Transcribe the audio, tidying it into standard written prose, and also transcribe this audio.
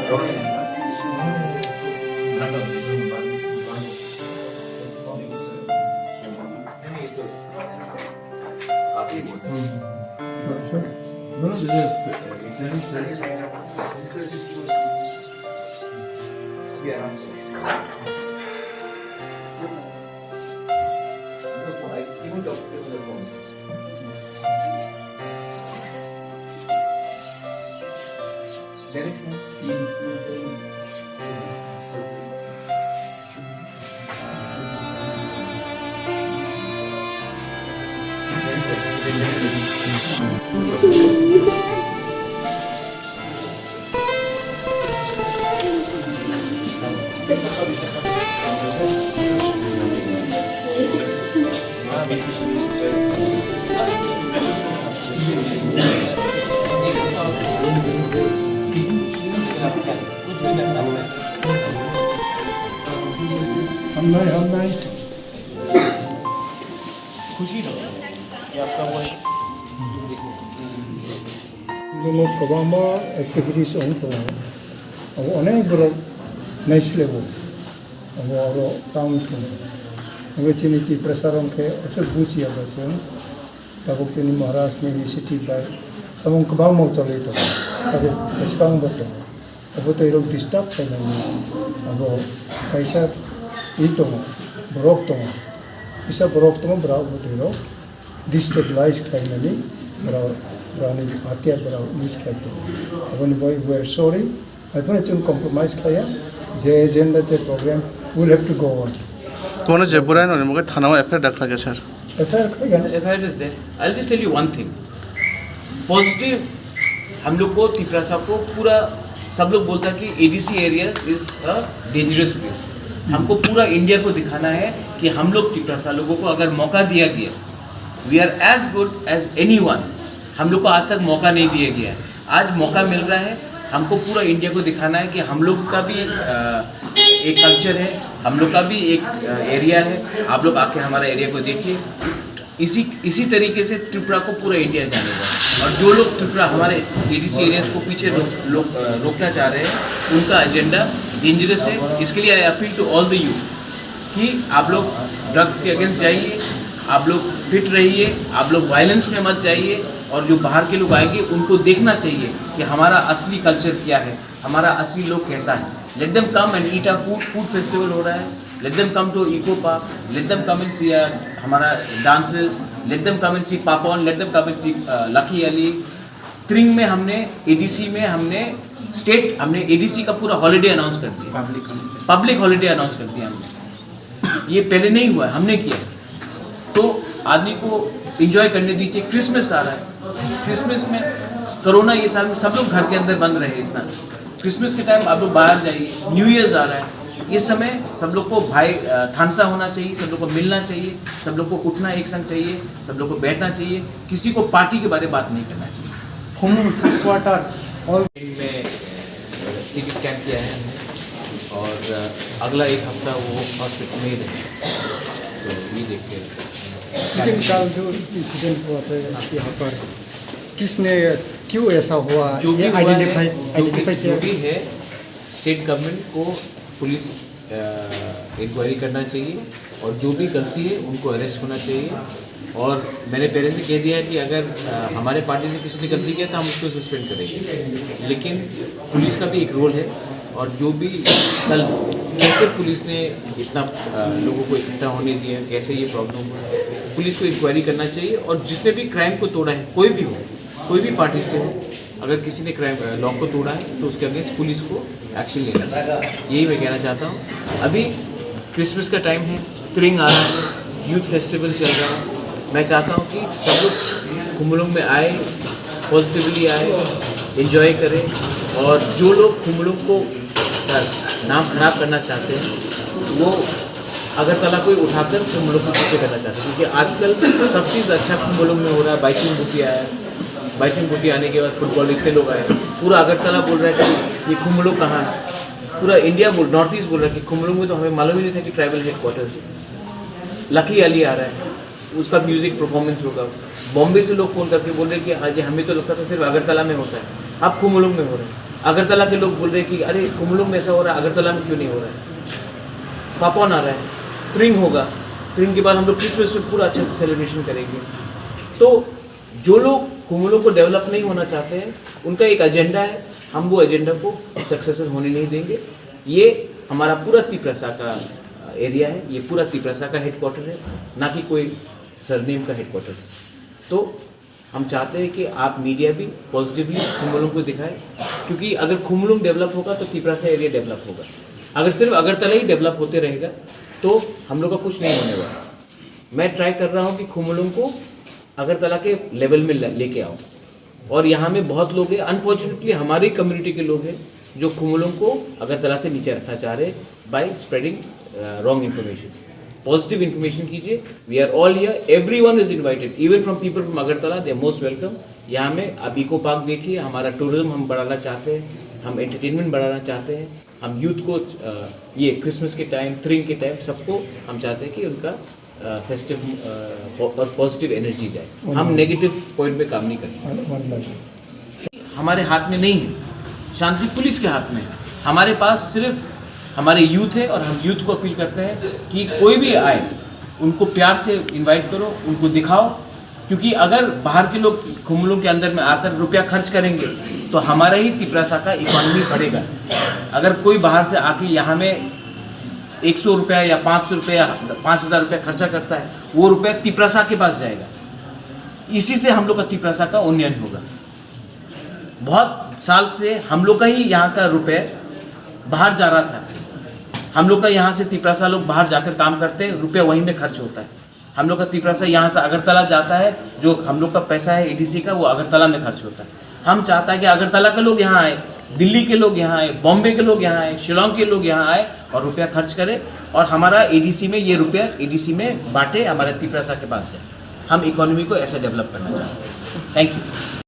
हम नहीं खुशी ना ये आपका वो है 이거는 고바마 액티비티스 온토 어네 그런 नेक्स्ट लेवल अब काउंट अगर चीनी की प्रसारण के अच्छा बूझिया बच्चे तब चीनी महाराष्ट्र में सिटी बाय सब उनका बाग मौत चले तो तब इसका बच्चे अब तो ये लोग डिस्टर्ब करना अब कैसा ये तो ब्रोक तो ऐसा ब्रोक तो ब्राउ होते लोग डिस्टेबलाइज करने नहीं ब्राउ ब्राउनी आते हैं ब्राउ मिस करते अब उन्हें भाई we are sorry अपने चुन compromise किया जे एजेंडा जे programme will have to go on तुम्हारे जयपुर है ना मुझे थाना में एफआईआर रखा गया sir FIR is there. I'll just tell you one thing. Positive हम लोग को तिपरासा को पूरा सब लोग बोलता है कि ADC areas is a dangerous place. हमको पूरा इंडिया को दिखाना है कि हम लोग तिपरासा लोगों को अगर मौका दिया गया we are as good as anyone. हम लोग को आज तक मौका नहीं दिया गया है, आज मौका मिल रहा है. हमको पूरा इंडिया को दिखाना है कि हम लोग का भी एक कल्चर है, हम लोग का भी एक एरिया है. आप लोग आके हमारा एरिया को देखिए. इसी तरीके से त्रिपुरा को पूरा इंडिया जानेगा. और जो लोग त्रिपुरा हमारे ADC एरियाज को पीछे रोकना चाह रहे हैं उनका एजेंडा डेंजरस है. इसके लिए I appeal to all the youth कि आप लोग ड्रग्स के अगेंस्ट जाइए, आप लोग फिट रहिए, आप लोग वायलेंस में मत जाइए. और जो बाहर के लोग आएंगे उनको देखना चाहिए कि हमारा असली कल्चर क्या है, हमारा असली लोग कैसा है. Let them come and eat our food festival हो रहा है. Let them come to eco park, let them come and see हमारा dances, let them come and see Papon, let them come and see Lucky Ali. त्रिंग में हमने ADC में हमने ADC का पूरा हॉलीडे अनाउंस कर दिया, पब्लिक हॉलीडे अनाउंस कर दिया हमने. ये पहले नहीं हुआ, हमने किया. तो आदमी को इंजॉय करने दीजिए. क्रिसमस आ रहा है, क्रिसमस में कोरोना ये साल में सब लोग घर के अंदर बंद रहे इतना. क्रिसमस के टाइम आप लोग बाहर जाइए. न्यू ईयर्स आ रहा है, इस समय सब लोग को भाई थानसा होना चाहिए, सब लोग को मिलना चाहिए, सब लोग को उठना एक संग चाहिए, सब लोग को बैठना चाहिए. किसी को पार्टी के बारे में बात नहीं करना चाहिए. में CT स्कैन किया है और अगला एक हफ्ता वो हॉस्पिटल में ही रहेगा. तो ये देखते हैं लेकिन कल जो इंसिडेंट हुआ था यहाँ पर किसने क्यों ऐसा हुआ, जो भी ये हुआ आइडेंटिफाई जो भी है. स्टेट गवर्नमेंट को पुलिस इंक्वायरी करना चाहिए और जो भी गलती है उनको अरेस्ट होना चाहिए. और मैंने पहले से कह दिया है कि अगर हमारे पार्टी से किसी ने गलती किया तो हम उसको सस्पेंड करेंगे. लेकिन पुलिस का भी एक रोल है. और जो भी कल कैसे पुलिस ने इतना लोगों को इकट्ठा होने दिया, कैसे ये प्रॉब्लम हुआ, पुलिस को इंक्वायरी करना चाहिए. और जिसने भी क्राइम को तोड़ा है, कोई भी हो, कोई भी पार्टी से हो, अगर किसी ने क्राइम लॉ को तोड़ा है तो उसके अगेंस्ट पुलिस को एक्शन लेना चाहिए. यही मैं कहना चाहता हूँ. अभी क्रिसमस का टाइम है, त्रिंग आ रहा है, यूथ फेस्टिवल चल रहा है. मैं चाहता हूँ कि सब लोग खुम्बुलुंग में आए, पॉजिटिवली आए, एंजॉय करें. और जो लोग खुम्बुलुंग को नाम खराब करना चाहते हैं वो अगरतला को उठाकर खुम्बुलुंग को पीछे करना चाहते हैं. क्योंकि आजकल सब चीज़ अच्छा खुम्बुलुंग में हो रहा है. बाइचिंग बुटी आया है, बाइचिंग बुटी आने के बाद फुटबॉल इतने लोग आए. पूरा अगरतला बोल रहा है कि ये खुम्बुलुंग कहाँ है. पूरा इंडिया नॉर्थ ईस्ट बोल रहा है कि खुम्बुलुंग में तो हमें मालूम ही नहीं था कि ट्राइबल हेडक्वार्टर्स है. लकी अली आ रहा है, उसका म्यूज़िक परफॉर्मेंस होगा. बॉम्बे से लोग फ़ोन करके बोल रहे हैं कि हाँ जी हमें तो लगता था सिर्फ अगरतला में होता है, अब खुम्बुलुंग में हो रहा है. अगरतला के लोग बोल रहे हैं कि अरे कुमलुंग में ऐसा हो रहा है, अगरतला में क्यों नहीं हो रहा है। पापॉन आ रहा है, ट्रिंग होगा, ट्रिंग के बाद हम लोग क्रिसमस में पूरा अच्छे से सेलिब्रेशन करेंगे। तो जो लोग कुमलुंग को डेवलप नहीं होना चाहते हैं, उनका एक एजेंडा है, हम वो एजेंडा को सक्सेसफुल होने नहीं देंगे। ये हमारा पूरा तिप्रसा का एरिया है, ये पूरा तिप्रसा का हेडक्वार्टर है, ना कि कोई सरनेम का हेडक्वार्टर है। तो हम चाहते हैं कि आप मीडिया भी पॉजिटिवली खुमलुंग को दिखाए, क्योंकि अगर खुमलुंग डेवलप होगा तो तिप्रसा एरिया डेवलप होगा। अगर सिर्फ अगरतला ही डेवलप होते रहेगा तो हम लोग का कुछ नहीं होने वाला। मैं ट्राई कर रहा हूँ कि खुमलुंग को अगरतला के लेवल में लेके आऊँ, और यहाँ में बहुत लोग हैं, अनफॉर्चुनेटली हमारी कम्युनिटी के लोग हैं जो खुमलुंग को अगरतला से नीचे रखना चाह रहे by spreading wrong information. Positive information कीजिए, we are all here, everyone is invited, even from people from Agartala, they are most welcome. यहाँ में आप इको पार्क देखिए, हमारा टूरिज्म हम बढ़ाना चाहते हैं, हम एंटरटेनमेंट बढ़ाना चाहते हैं, हम यूथ को ये क्रिसमस के टाइम, थ्रिंग के टाइम सबको हम चाहते हैं कि उनका फेस्टिव और पॉजिटिव एनर्जी जाए। हम नेगेटिव पॉइंट पे काम नहीं करते। हमारे हाथ में नहीं है, शांति पुलिस के हाथ में है। हमारे पास सिर्फ हमारे यूथ है, और हम यूथ को अपील करते हैं कि कोई भी आए उनको प्यार से इनवाइट करो, उनको दिखाओ, क्योंकि अगर बाहर के लोग खुमलुंग के अंदर में आकर रुपया खर्च करेंगे तो हमारा ही तिप्रसा का इकोनॉमी बढ़ेगा। अगर कोई बाहर से आके यहाँ में 100 रुपया या 500 रुपया या 5000 रुपया खर्चा करता है, वो रुपया तिप्रसा के पास जाएगा। इसी से हम लोग का तिप्रसा का उन्नयन होगा। बहुत साल से हम लोग का ही यहाँ का रुपये बाहर जा रहा था। हम लोग का यहाँ से तिप्रसा लोग बाहर जाकर काम करते हैं, रुपया वहीं में खर्च होता है। हम लोग का तिप्रसा यहाँ से अगरतला जाता है, जो हम लोग का पैसा है एडीसी का, वो अगरतला में खर्च होता है। हम चाहता है कि अगरतला के लोग यहाँ आए, दिल्ली के लोग यहाँ आए, बॉम्बे के लोग यहाँ आए, शिलोंग के लोग यहाँ आए और रुपया खर्च करें, और हमारा एडीसी में ये रुपया एडीसी में बांटे, हमारे तिप्रसा के पास है। हम इकोनॉमी को ऐसा डेवलप करना चाहते हैं। Thank you.